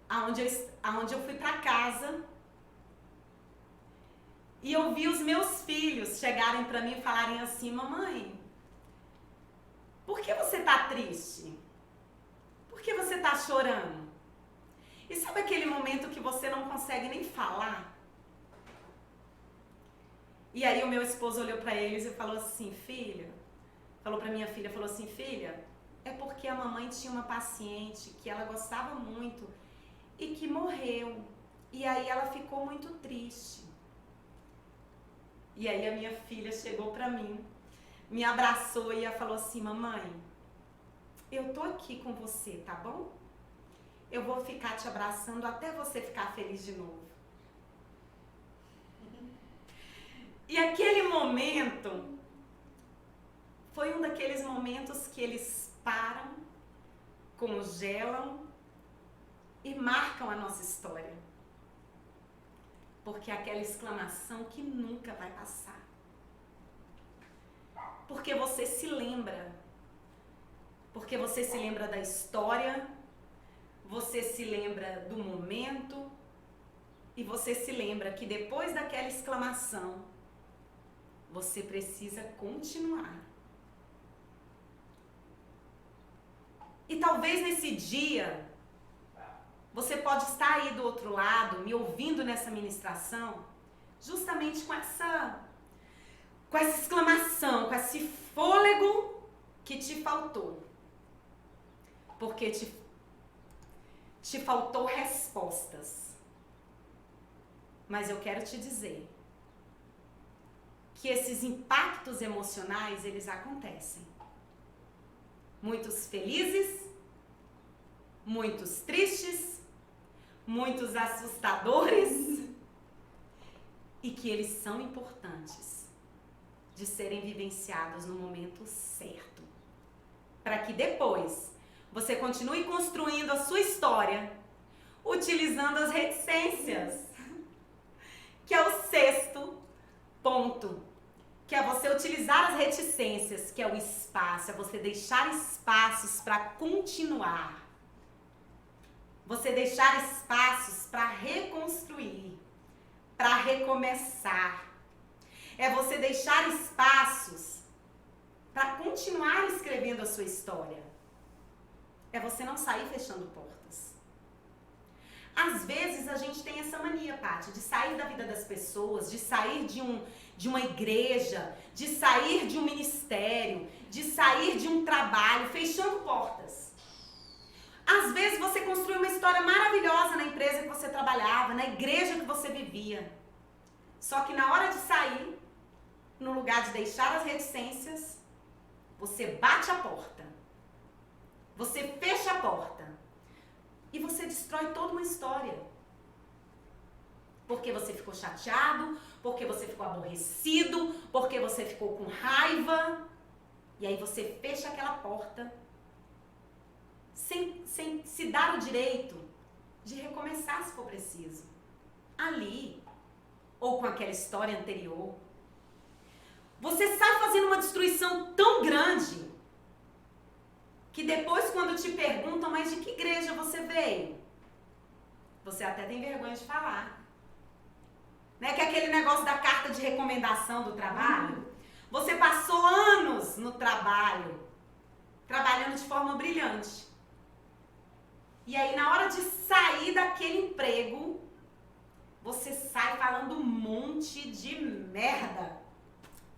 Aonde eu fui para casa. E eu vi os meus filhos chegarem para mim e falarem assim: mamãe, por que você tá triste? Por que você tá chorando? E sabe aquele momento que você não consegue nem falar? E aí o meu esposo olhou para eles e falou assim: falou para minha filha, falou assim: filha, é porque a mamãe tinha uma paciente que ela gostava muito e que morreu. E aí ela ficou muito triste. E aí a minha filha chegou pra mim, me abraçou e falou assim: mamãe, eu tô aqui com você, tá bom? Eu vou ficar te abraçando até você ficar feliz de novo. E aquele momento foi um daqueles momentos que eles param, congelam e marcam a nossa história. Porque é aquela exclamação que nunca vai passar. Porque você se lembra. Porque você se lembra da história, você se lembra do momento e você se lembra que depois daquela exclamação, você precisa continuar. E talvez nesse dia, você pode estar aí do outro lado, me ouvindo nessa ministração, justamente com essa exclamação, com esse fôlego que te faltou. Porque te faltou respostas. Mas eu quero te dizer que esses impactos emocionais, eles acontecem. Muitos felizes, muitos tristes, muitos assustadores, e que eles são importantes de serem vivenciados no momento certo, para que depois você continue construindo a sua história utilizando as reticências, que é o sexto ponto, que é você utilizar as reticências, que é o espaço, é você deixar espaços para continuar. Você deixar espaços para reconstruir, para recomeçar. É você deixar espaços para continuar escrevendo a sua história. É você não sair fechando portas. Às vezes a gente tem essa mania, Paty, de sair da vida das pessoas, de sair de uma igreja, de sair de um ministério, de sair de um trabalho, fechando portas. Às vezes você construiu uma história maravilhosa na empresa que você trabalhava, na igreja que você vivia. Só que na hora de sair, no lugar de deixar as reticências, você bate a porta. Você fecha a porta. E você destrói toda uma história. Porque você ficou chateado, porque você ficou aborrecido, porque você ficou com raiva. E aí você fecha aquela porta sem se dar o direito de recomeçar se for preciso. Ali, ou com aquela história anterior. Você sai fazendo uma destruição tão grande que depois quando te perguntam, mas de que igreja você veio? Você até tem vergonha de falar. Né? Que é aquele negócio da carta de recomendação do trabalho. Você passou anos no trabalho, trabalhando de forma brilhante. E aí, na hora de sair daquele emprego, você sai falando um monte de merda.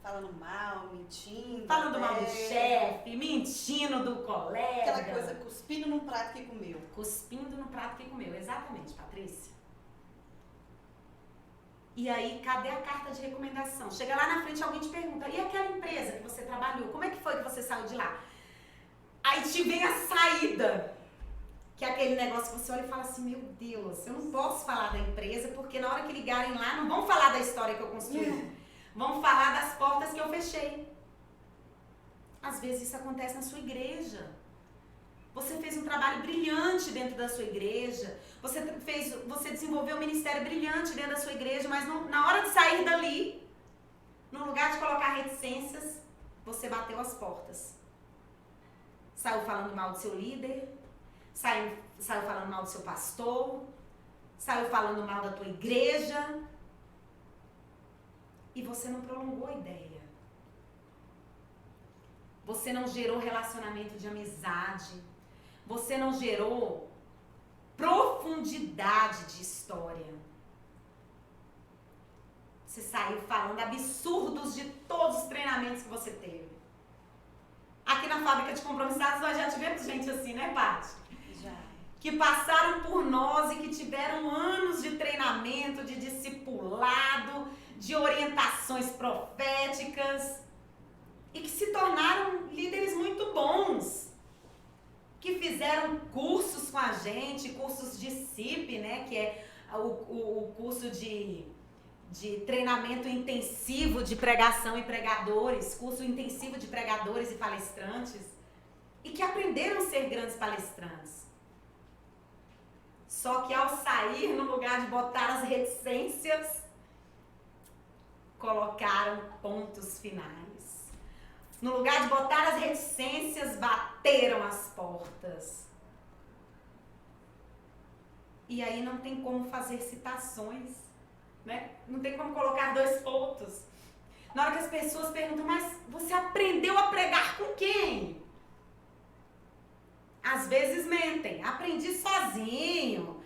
Falando mal, mentindo. Falando mal do chefe, mentindo do colega. Aquela coisa, cuspindo num prato que comeu. Cuspindo no prato que comeu, exatamente, Patrícia. E aí, cadê a carta de recomendação? Chega lá na frente, alguém te pergunta, e aquela empresa que você trabalhou, como é que foi que você saiu de lá? Aí te vem a saída, que é aquele negócio que você olha e fala assim, meu Deus, eu não posso falar da empresa, porque na hora que ligarem lá, não vão falar da história que eu construí. Vão falar das portas que eu fechei. Às vezes isso acontece na sua igreja. Você fez um trabalho brilhante dentro da sua igreja. Você desenvolveu um ministério brilhante dentro da sua igreja, mas na hora de sair dali, no lugar de colocar reticências, você bateu as portas. Saiu falando mal do seu líder, saiu falando mal do seu pastor, saiu falando mal da tua igreja. E você não prolongou a ideia. Você não gerou relacionamento de amizade. Você não gerou profundidade de história. Você saiu falando absurdos de todos os treinamentos que você teve. Aqui na fábrica de compromissados nós já tivemos gente assim, né, Paty? Já. Que passaram por nós e que tiveram anos de treinamento, de discipulado, de orientações proféticas e que se tornaram líderes muito bons, que fizeram cursos com a gente, cursos de CIP, né, que é o curso de treinamento intensivo de pregação e pregadores, curso intensivo de pregadores e palestrantes, e que aprenderam a ser grandes palestrantes. Só que ao sair, no lugar de botar as reticências, colocaram pontos finais. No lugar de botar as reticências, bateram as portas. E aí não tem como fazer citações, né? Não tem como colocar 2 pontos. Na hora que as pessoas perguntam, mas você aprendeu a pregar com quem? Às vezes mentem. Aprendi sozinho.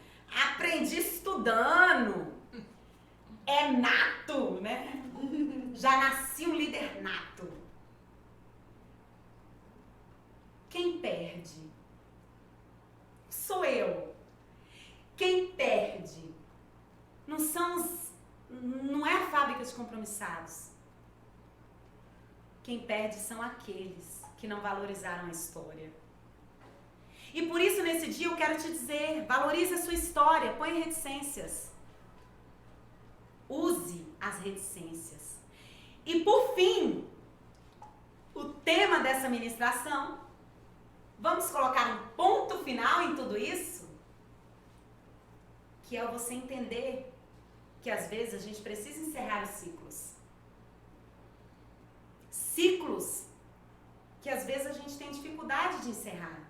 Aprendi estudando. É nato, né? Já nasci um líder nato. Quem perde? Sou eu. Quem perde? Não é a fábrica de compromissados. Quem perde são aqueles que não valorizaram a história. E por isso, nesse dia, eu quero te dizer, valorize a sua história, põe reticências. Use as reticências. E por fim, o tema dessa ministração, vamos colocar um ponto final em tudo isso? Que é você entender que às vezes a gente precisa encerrar os ciclos. Ciclos que às vezes a gente tem dificuldade de encerrar.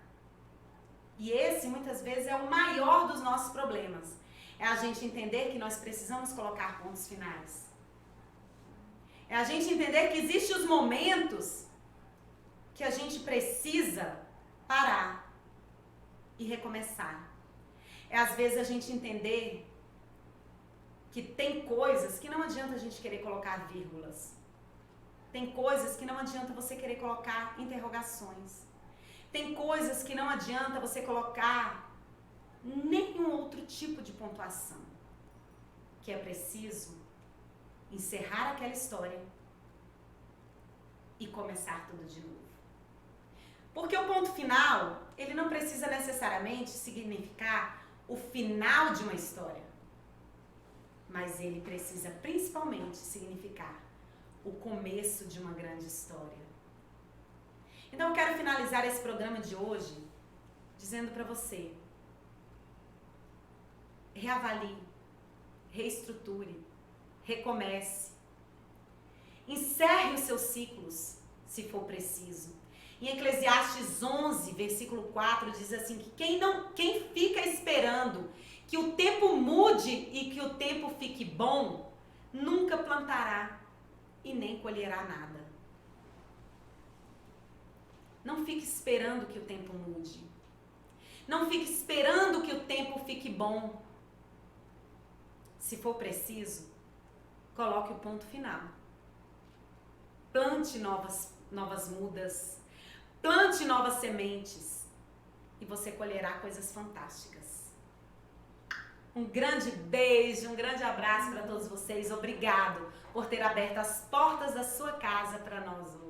E esse muitas vezes é o maior dos nossos problemas. É a gente entender que nós precisamos colocar pontos finais. É a gente entender que existem os momentos que a gente precisa parar e recomeçar. É às vezes a gente entender que tem coisas que não adianta a gente querer colocar vírgulas. Tem coisas que não adianta você querer colocar interrogações. Tem coisas que não adianta você colocar nenhum outro tipo de pontuação. Que é preciso encerrar aquela história e começar tudo de novo. Porque o ponto final, ele não precisa necessariamente significar o final de uma história. Mas ele precisa principalmente significar o começo de uma grande história. Então eu quero finalizar esse programa de hoje dizendo para você: reavalie, reestruture, recomece. Encerre os seus ciclos, se for preciso. Em Eclesiastes 11, versículo 4, diz assim que quem fica esperando que o tempo mude e que o tempo fique bom, nunca plantará e nem colherá nada. Não fique esperando que o tempo mude. Não fique esperando que o tempo fique bom. Se for preciso, coloque o ponto final. Plante novas mudas. Plante novas sementes. E você colherá coisas fantásticas. Um grande beijo, um grande abraço para todos vocês. Obrigado por ter aberto as portas da sua casa para nós hoje.